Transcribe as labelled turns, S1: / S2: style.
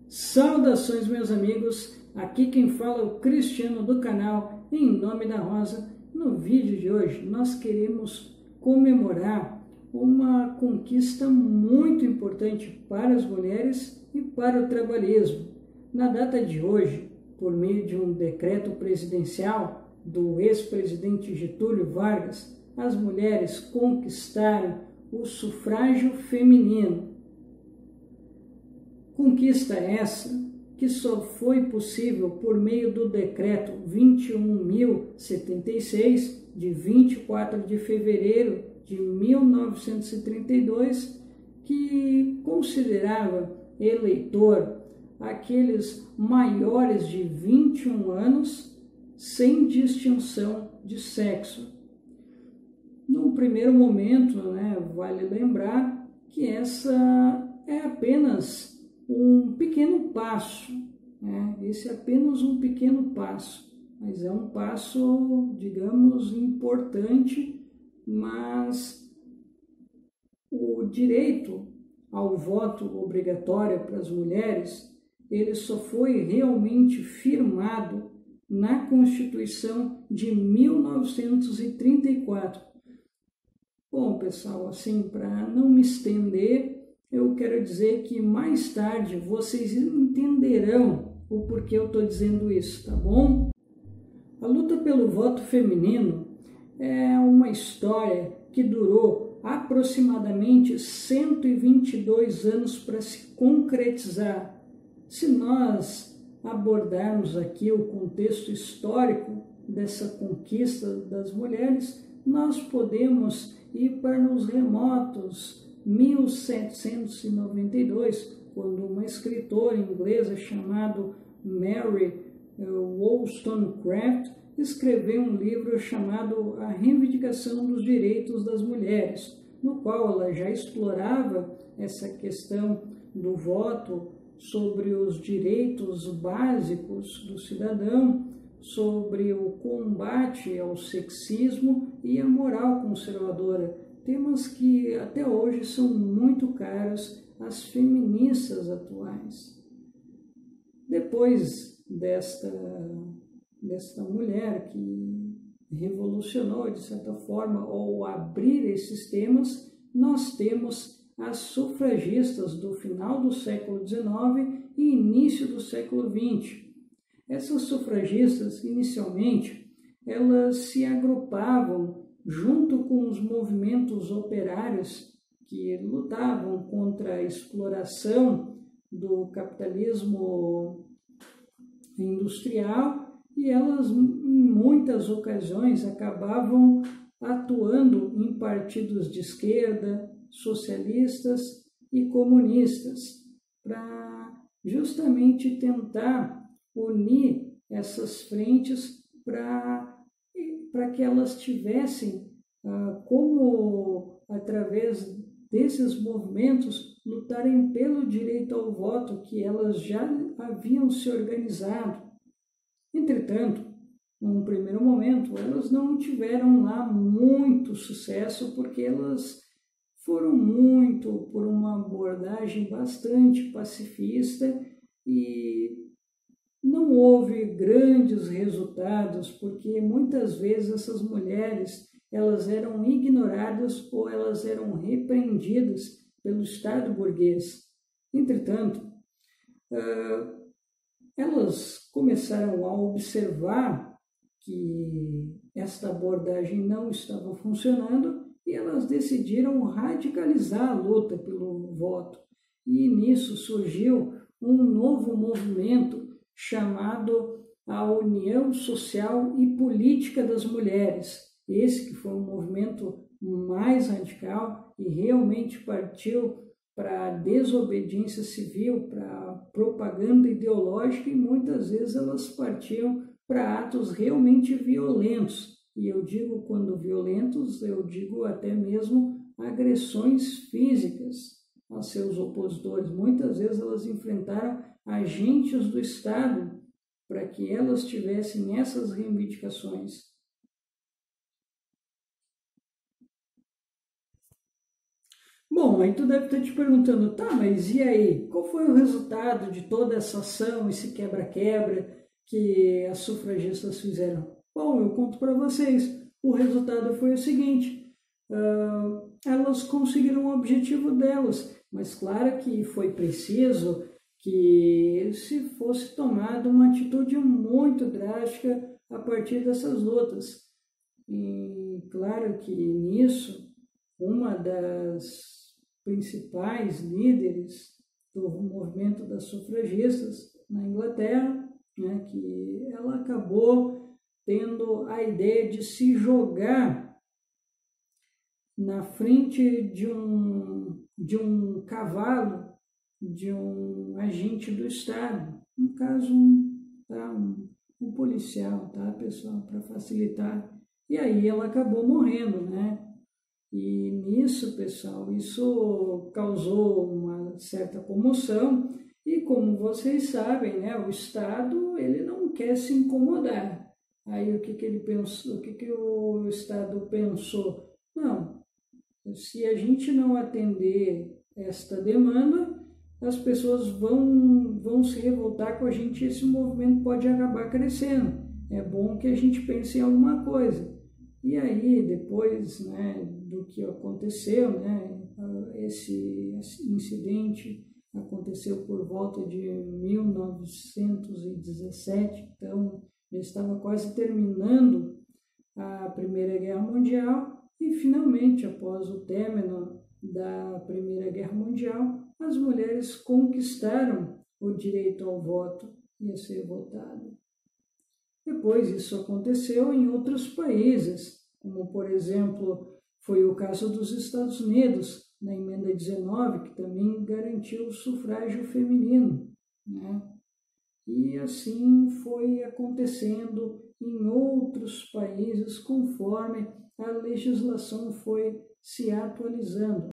S1: Saudações, meus amigos, aqui quem fala é o Cristiano do canal Em Nome da Rosa. No vídeo de hoje nós queremos comemorar uma conquista muito importante para as mulheres e para o trabalhismo. Na data de hoje, por meio de um decreto presidencial do ex-presidente Getúlio Vargas, as mulheres conquistaram o sufrágio feminino. Conquista essa que só foi possível por meio do decreto 21.076, de 24 de fevereiro de 1932, que considerava eleitor aqueles maiores de 21 anos sem distinção de sexo. Num primeiro momento, vale lembrar que essa é apenas um pequeno passo, esse é apenas um pequeno passo, mas é um passo, digamos, importante, mas o direito ao voto obrigatório para as mulheres, ele só foi realmente firmado na Constituição de 1934. Bom, pessoal, assim, para não me estender, eu quero dizer que mais tarde vocês entenderão o porquê eu estou dizendo isso, tá bom? A luta pelo voto feminino é uma história que durou aproximadamente 122 anos para se concretizar. Se nós abordarmos aqui o contexto histórico dessa conquista das mulheres, nós podemos ir para os remotos 1792, quando uma escritora inglesa chamada Mary Wollstonecraft escreveu um livro chamado A Reivindicação dos Direitos das Mulheres, no qual ela já explorava essa questão do voto, sobre os direitos básicos do cidadão, sobre o combate ao sexismo e a moral conservadora, temas que até hoje são muito caros às feministas atuais. Depois desta mulher que revolucionou, de certa forma, ao abrir esses temas, nós temos as sufragistas do final do século XIX e início do século XX. Essas sufragistas, inicialmente, elas se agrupavam junto com os movimentos operários que lutavam contra a exploração do capitalismo industrial, e elas, em muitas ocasiões, acabavam atuando em partidos de esquerda, socialistas e comunistas, para justamente tentar unir essas frentes para que elas tivessem como, através desses movimentos, lutarem pelo direito ao voto que elas já haviam se organizado. Entretanto, num primeiro momento, elas não tiveram lá muito sucesso, porque elas foram muito por uma abordagem bastante pacifista e não houve grandes resultados, porque muitas vezes essas mulheres elas eram ignoradas ou elas eram repreendidas pelo Estado burguês. Entretanto, elas começaram a observar que esta abordagem não estava funcionando e elas decidiram radicalizar a luta pelo voto. E nisso surgiu um novo movimento chamado a União Social e Política das Mulheres. Esse que foi um movimento mais radical e realmente partiu para a desobediência civil, para a propaganda ideológica, e muitas vezes elas partiam para atos realmente violentos. E eu digo, quando violentos, eu digo até mesmo agressões físicas a seus opositores. Muitas vezes elas enfrentaram agentes do Estado para que elas tivessem essas reivindicações. Bom, aí tu deve estar te perguntando, tá, mas e aí? Qual foi o resultado de toda essa ação, esse quebra-quebra que as sufragistas fizeram? Bom, eu conto para vocês. O resultado foi o seguinte, elas conseguiram o objetivo delas, mas claro que foi preciso que se fosse tomada uma atitude muito drástica a partir dessas lutas. E claro que nisso, uma das principais líderes do movimento das sufragistas na Inglaterra, né, que ela acabou tendo a ideia de se jogar na frente de um cavalo de um agente do Estado, no caso um policial, tá, pessoal, para facilitar. E aí ela acabou morrendo, né? E nisso, pessoal, isso causou uma certa comoção e, como vocês sabem, né, o Estado ele não quer se incomodar. Aí o que ele pensou? O que o Estado pensou? Não, se a gente não atender esta demanda, as pessoas vão se revoltar com a gente e esse movimento pode acabar crescendo. É bom que a gente pense em alguma coisa. E aí, depois, né, do que aconteceu, né, esse incidente aconteceu por volta de 1917, então já estava quase terminando a Primeira Guerra Mundial e, finalmente, após o término da Primeira Guerra Mundial, as mulheres conquistaram o direito ao voto e a ser votado. Depois isso aconteceu em outros países, como por exemplo foi o caso dos Estados Unidos, na emenda 19, que também garantiu o sufrágio feminino, né? E assim foi acontecendo em outros países conforme a legislação foi se atualizando.